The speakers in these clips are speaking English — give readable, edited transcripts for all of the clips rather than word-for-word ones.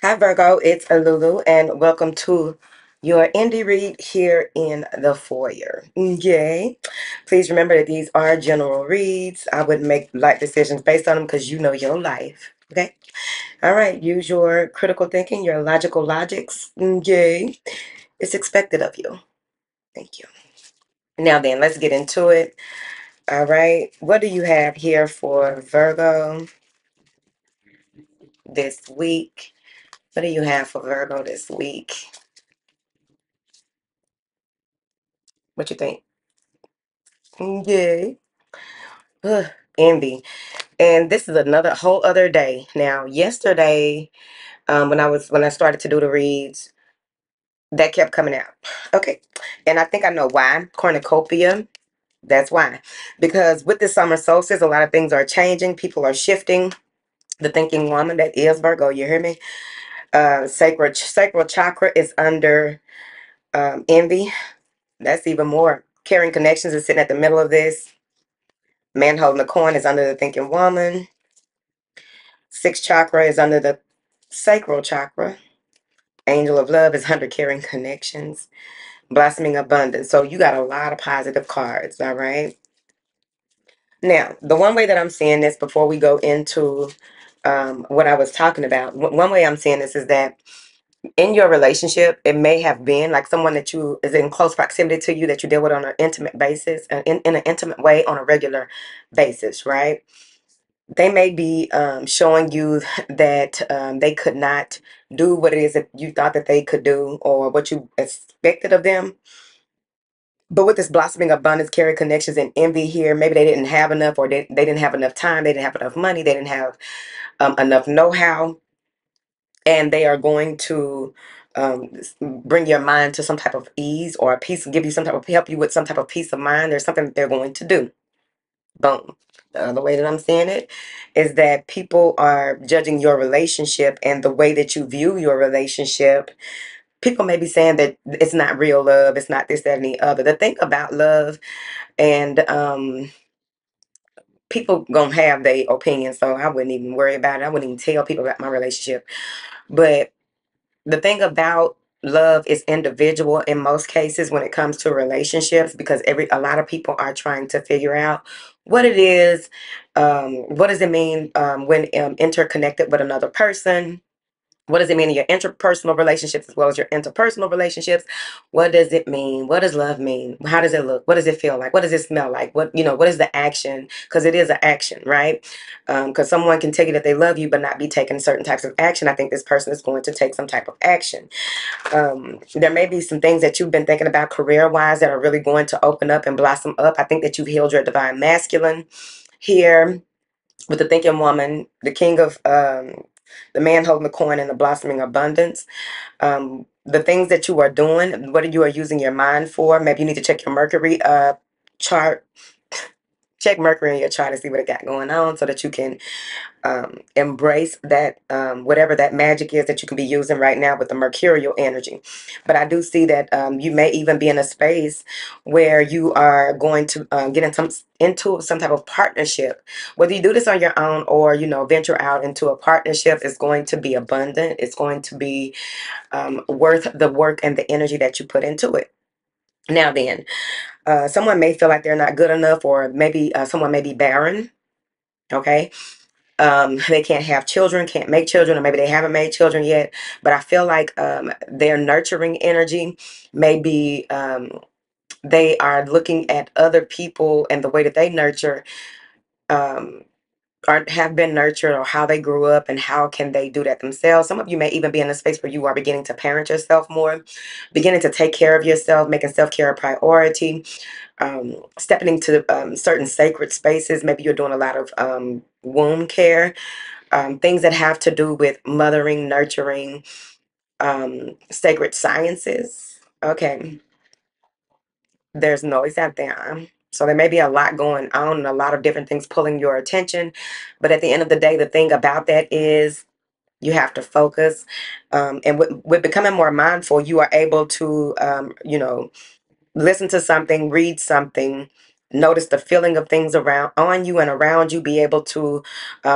Hi, Virgo. It's Alulu, and welcome to your indie read here in the foyer. Yay. Please remember that these are general reads. I wouldn't make life decisions based on them because you know your life. Okay? All right. Use your critical thinking, your logical logics. Yay. It's expected of you. Thank you. Now, then, let's get into it. All right. What do you have here for Virgo this week? What do you have for Virgo this week? What you think? Yay. Ugh, envy. And this is another whole other day. Now, yesterday, when I started to do the reads, that kept coming out. Okay. And I think I know why. Cornucopia. That's why. Because with the summer solstice, a lot of things are changing. People are shifting. The thinking woman that is Virgo, you hear me? Sacral chakra is under envy. That's even more. Caring connections is sitting at the middle of this. Man holding the coin is under the thinking woman. Sixth chakra is under the sacral chakra. Angel of love is under caring connections. Blossoming abundance. So you got a lot of positive cards, all right? Now, the one way that I'm seeing this before we go into what I was talking about, one way I'm seeing this is that in your relationship, it may have been like someone that you is in close proximity to you that you deal with on an intimate basis, in an intimate way on a regular basis, right? They may be showing you that they could not do what it is that you thought that they could do or what you expected of them. But with this blossoming abundance, carry connections and envy here, maybe they didn't have enough, or they didn't have enough time, they didn't have enough money, they didn't have enough know-how, and they are going to bring your mind to some type of ease or a peace, give you some type of help you with some type of peace of mind. There's something that they're going to do. Boom. The other way that I'm seeing it is that people are judging your relationship and the way that you view your relationship. People may be saying that it's not real love, it's not this, that, and the other. The thing about love, and people gonna have their opinion, so I wouldn't even worry about it. I wouldn't even tell people about my relationship. But the thing about love is individual in most cases when it comes to relationships, because a lot of people are trying to figure out what it is, what does it mean when interconnected with another person. What does it mean in your interpersonal relationships as well as your interpersonal relationships? What does it mean? What does love mean? How does it look? What does it feel like? What does it smell like? What is the action? Because it is an action, right? Because someone can tell you that they love you but not be taking certain types of action. I think this person is going to take some type of action. There may be some things that you've been thinking about career-wise that are really going to open up and blossom up. I think that you've healed your divine masculine here with the thinking woman, the king of the man holding the coin and the blossoming abundance. The things that you are doing, what you are using your mind for. Maybe you need to check your Mercury chart. Check Mercury in your chart and see what it got going on so that you can embrace that, whatever that magic is that you can be using right now with the mercurial energy. But I do see that you may even be in a space where you are going to get into some type of partnership. Whether you do this on your own or venture out into a partnership, is going to be abundant. It's going to be worth the work and the energy that you put into it. Now then, someone may feel like they're not good enough, or maybe someone may be barren. Okay, they can't have children, can't make children, or maybe they haven't made children yet. But I feel like their nurturing energy may be, they are looking at other people and the way that they nurture, um, or have been nurtured, or how they grew up and how can they do that themselves. Some of you may even be in a space where you are beginning to parent yourself more, beginning to take care of yourself, making self-care a priority, stepping into certain sacred spaces. Maybe you're doing a lot of womb care, things that have to do with mothering, nurturing, sacred sciences. Okay, there's noise out there. So there may be a lot going on and a lot of different things pulling your attention. But at the end of the day, the thing about that is you have to focus. And with becoming more mindful, you are able to, listen to something, read something, notice the feeling of things around on you and around you, be able to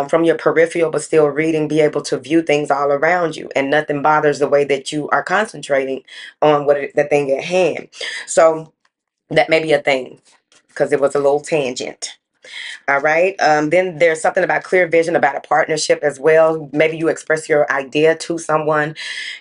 from your peripheral but still reading, be able to view things all around you, and nothing bothers the way that you are concentrating on the thing at hand. So that may be a thing, because it was a little tangent. All right. Then there's something about clear vision about a partnership as well. Maybe you express your idea to someone,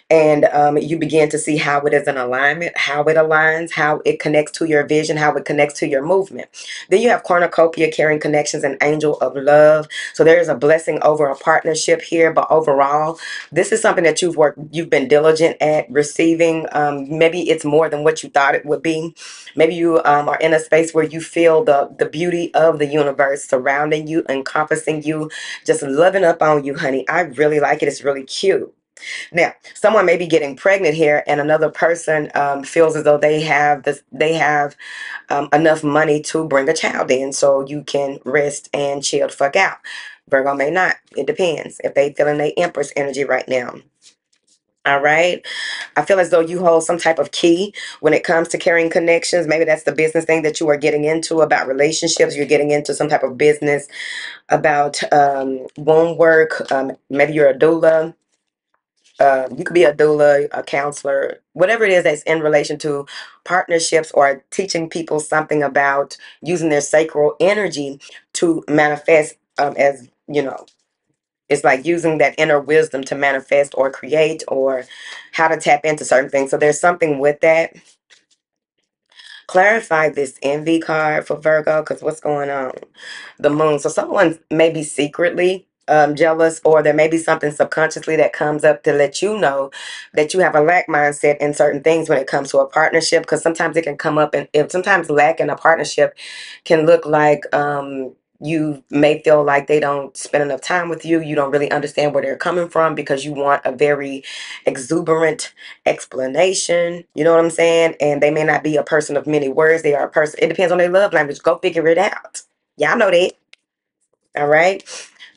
and you begin to see how it is in alignment, how it aligns, how it connects to your vision, how it connects to your movement. Then you have cornucopia, carrying connections, and angel of love. So there is a blessing over a partnership here, but overall, this is something that you've been diligent at receiving. Maybe it's more than what you thought it would be. Maybe you are in a space where you feel the beauty of the universe surrounding you, encompassing you, just loving up on you, honey. I really like it. It's really cute. Now, someone may be getting pregnant here, and another person feels as though they have enough money to bring a child in, so you can rest and chill the fuck out. Virgo may not. It depends if they feeling their Empress energy right now. All right. I feel as though you hold some type of key when it comes to carrying connections. Maybe that's the business thing that you are getting into about relationships. You're getting into some type of business about womb work. Maybe you're a doula. You could be a doula, a counselor, whatever it is that's in relation to partnerships, or teaching people something about using their sacral energy to manifest, as you know, it's like using that inner wisdom to manifest or create, or how to tap into certain things. So there's something with that. Clarify this envy card for Virgo, because what's going on? The moon. So someone may be secretly jealous, or there may be something subconsciously that comes up to let you know that you have a lack mindset in certain things when it comes to a partnership, because sometimes it can come up, and if sometimes lack in a partnership can look like you may feel like they don't spend enough time with you. You don't really understand where they're coming from because you want a very exuberant explanation. You know what I'm saying? And they may not be a person of many words. They are a person. It depends on their love language. Go figure it out. Y'all know that. All right.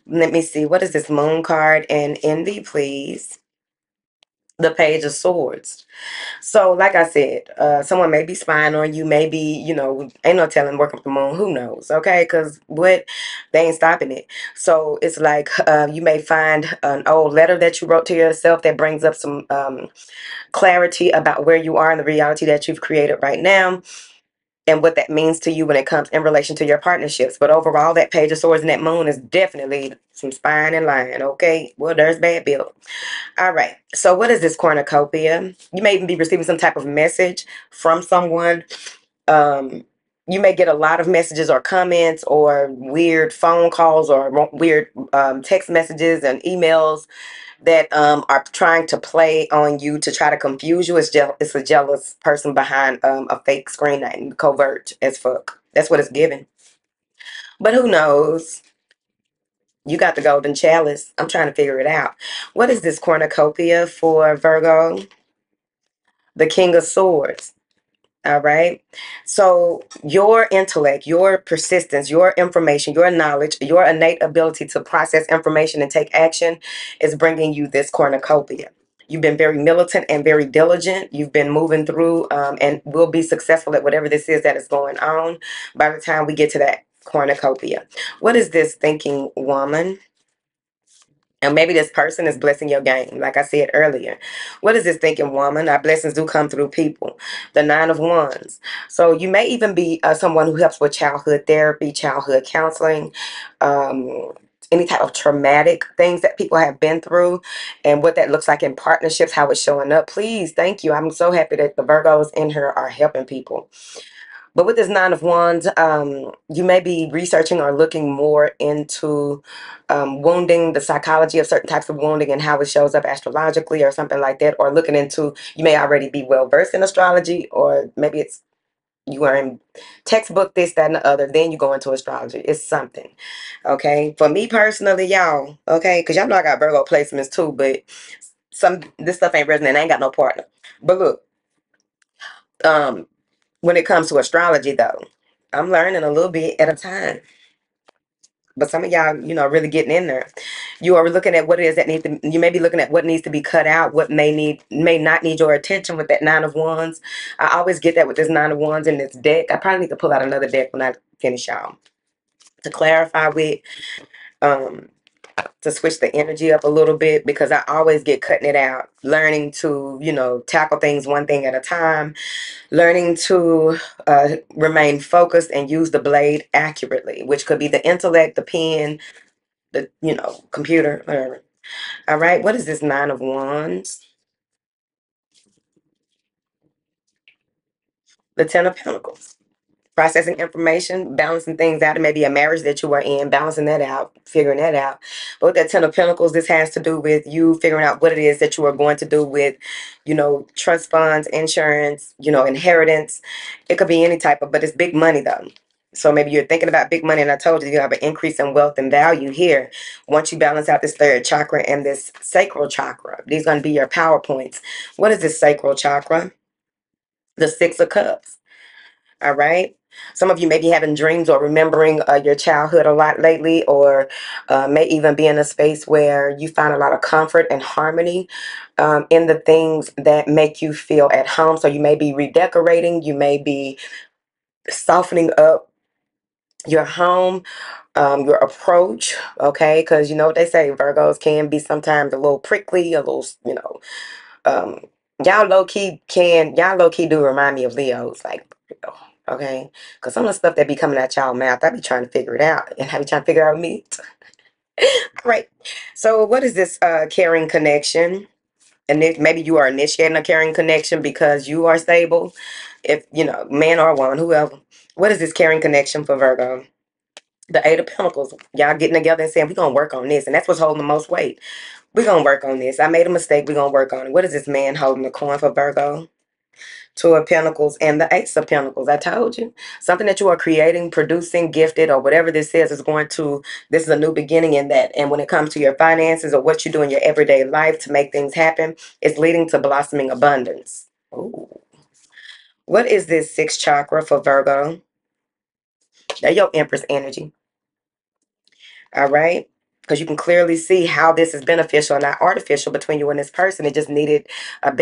Let me see. What is this moon card and envy, please? The Page of Swords. So, like I said, someone may be spying on you. Maybe, ain't no telling working with the moon. Who knows? Okay. Because what? They ain't stopping it. So, it's like you may find an old letter that you wrote to yourself that brings up some clarity about where you are and the reality that you've created right now, and what that means to you when it comes in relation to your partnerships. But overall, that Page of Swords and that moon is definitely some spying and lying. Okay. Well, there's bad Bill. All right. So what is this cornucopia? You may even be receiving some type of message from someone. Um, you may get a lot of messages or comments or weird phone calls or weird text messages and emails that are trying to play on you to try to confuse you. It's a jealous person behind a fake screen name, covert as fuck. That's what it's giving. But who knows? You got the golden chalice. I'm trying to figure it out. What is this cornucopia for Virgo? The King of Swords. All right. So your intellect, your persistence, your information, your knowledge, your innate ability to process information and take action is bringing you this cornucopia. You've been very militant and very diligent. You've been moving through and will be successful at whatever this is that is going on by the time we get to that cornucopia. What is this thinking woman? And maybe this person is blessing your game, like I said earlier. What is this thinking woman? Our blessings do come through people. The Nine of Wands. So you may even be someone who helps with childhood therapy, childhood counseling, any type of traumatic things that people have been through, and what that looks like in partnerships, how it's showing up. Please, thank you. I'm so happy that the Virgos in here are helping people. But with this Nine of Wands, you may be researching or looking more into wounding, the psychology of certain types of wounding and how it shows up astrologically or something like that, or looking into, you may already be well versed in astrology, or maybe it's you are in textbook this, that, and the other, then you go into astrology. It's something. Okay. For me personally, y'all, okay, because y'all know I got Virgo placements too, but this stuff ain't resonant. I ain't got no partner. But look, um, when it comes to astrology, though, I'm learning a little bit at a time. But some of y'all, really getting in there. You are looking at what it is that needs to. You may be looking at what needs to be cut out, what may not need your attention with that Nine of Wands. I always get that with this Nine of Wands in this deck. I probably need to pull out another deck when I finish y'all. To clarify with, um, to switch the energy up a little bit, because I always get cutting it out, learning to, tackle things one thing at a time, learning to remain focused and use the blade accurately, which could be the intellect, the pen, the, computer, whatever. All right, what is this Nine of Wands? The Ten of Pentacles. Processing information, balancing things out. It may be a marriage that you are in, balancing that out, figuring that out. But with that Ten of Pentacles, this has to do with you figuring out what it is that you are going to do with, trust funds, insurance, inheritance. It could be any type of, but it's big money though. So maybe you're thinking about big money, and I told you you have an increase in wealth and value here. Once you balance out this third chakra and this sacral chakra, these are going to be your power points. What is this sacral chakra? The Six of Cups. All right. Some of you may be having dreams or remembering your childhood a lot lately, or may even be in a space where you find a lot of comfort and harmony in the things that make you feel at home. So you may be redecorating, you may be softening up your home, your approach, okay? Because you know what they say, Virgos can be sometimes a little prickly, a little, um, y'all low key do remind me of Leos, like, okay? Because some of the stuff that be coming out y'all mouth, I be trying to figure it out, and I be trying to figure out me. Right. So what is this caring connection? And maybe you are initiating a caring connection because you are stable. If, man or woman, whoever. What is this caring connection for Virgo? The Eight of Pentacles. Y'all getting together and saying, we're going to work on this. And that's what's holding the most weight. We're going to work on this. I made a mistake. We're going to work on it. What is this man holding the coin for Virgo? Two of Pentacles and the Ace of Pentacles. I told you. Something that you are creating, producing, gifted, or whatever this is going to, this is a new beginning in that. And when it comes to your finances or what you do in your everyday life to make things happen, it's leading to blossoming abundance. Ooh. What is this sixth chakra for Virgo? That's your Empress energy. All right. Because you can clearly see how this is beneficial and not artificial between you and this person. It just needed a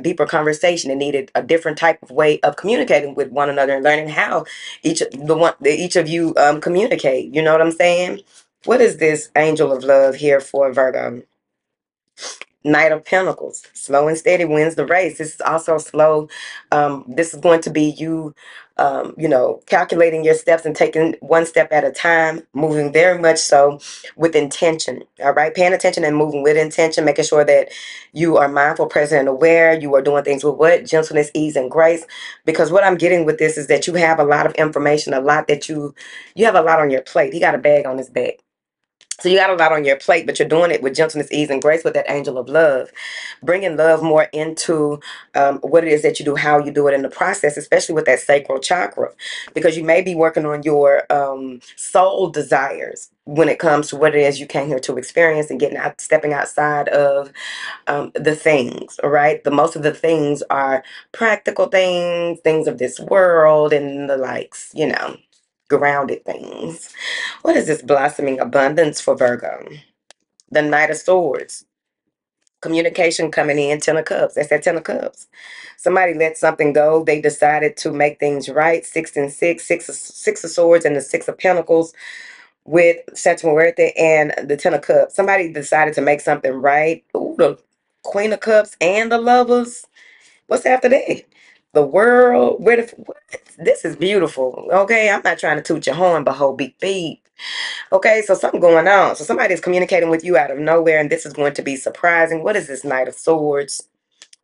deeper conversation. It needed a different type of way of communicating with one another and learning how each of you communicate. You know what I'm saying? What is this angel of love here for Virgo? Knight of Pentacles. Slow and steady wins the race. This is also slow. This is going to be you, calculating your steps and taking one step at a time, moving very much so with intention. All right. Paying attention and moving with intention, making sure that you are mindful, present, and aware. You are doing things with what? Gentleness, ease, and grace. Because what I'm getting with this is that you have a lot of information, a lot that you have a lot on your plate. He got a bag on his back. So you got a lot on your plate, but you're doing it with gentleness, ease, and grace with that angel of love. Bringing love more into what it is that you do, how you do it in the process, especially with that sacral chakra. Because you may be working on your soul desires when it comes to what it is you came here to experience and stepping outside of the things, all right? The most of the things are practical things, things of this world, and the likes, grounded things. What is this blossoming abundance for Virgo? The Knight of Swords. Communication coming in, Ten of Cups. That's that Ten of Cups. Somebody let something go. They decided to make things right. Six and six of Swords and the Six of Pentacles with Santa Muerte and the Ten of Cups. Somebody decided to make something right. Ooh, the Queen of Cups and the Lovers. What's after that? The World. What? This is beautiful. Okay, I'm not trying to toot your horn, but hold big feet. Okay, so something going on. So somebody is communicating with you out of nowhere, and this is going to be surprising. What is this Knight of Swords?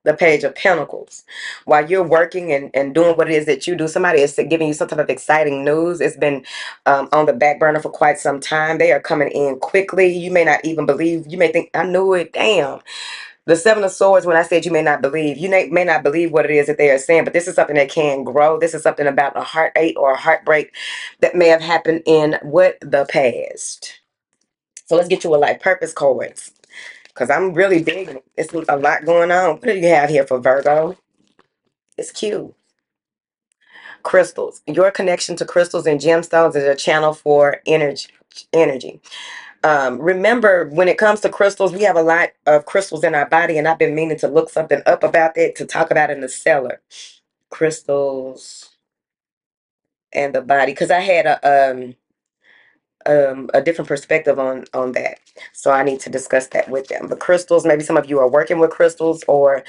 The Page of Pentacles. While you're working and doing what it is that you do, somebody is giving you some type of exciting news. It's been on the back burner for quite some time. They are coming in quickly. You may not even believe. You may think, I knew it. Damn. The Seven of Swords, when I said you may not believe, you may not believe what it is that they are saying, but this is something that can grow. This is something about a heartache or a heartbreak that may have happened in what? The past. So let's get you a life purpose cards, because I'm really big. It's a lot going on. What do you have here for Virgo? It's cute. Crystals. Your connection to crystals and gemstones is a channel for energy. Remember, when it comes to crystals, we have a lot of crystals in our body, and I've been meaning to look something up about that to talk about in the cellar. Crystals. and the body, because I had a different perspective on that. So I need to discuss that with them. But crystals, maybe some of you are working with crystals, or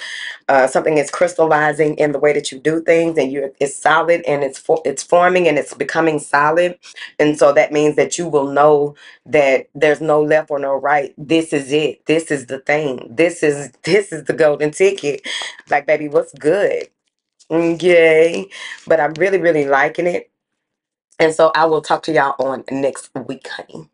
something is crystallizing in the way that you do things, and it's solid, and it's forming, and it's becoming solid. And so that means that you will know that there's no left or no right. This is it. This is the thing. This is the golden ticket. Like, baby, what's good? Okay. But I'm really, really liking it. And so I will talk to y'all on next week, honey.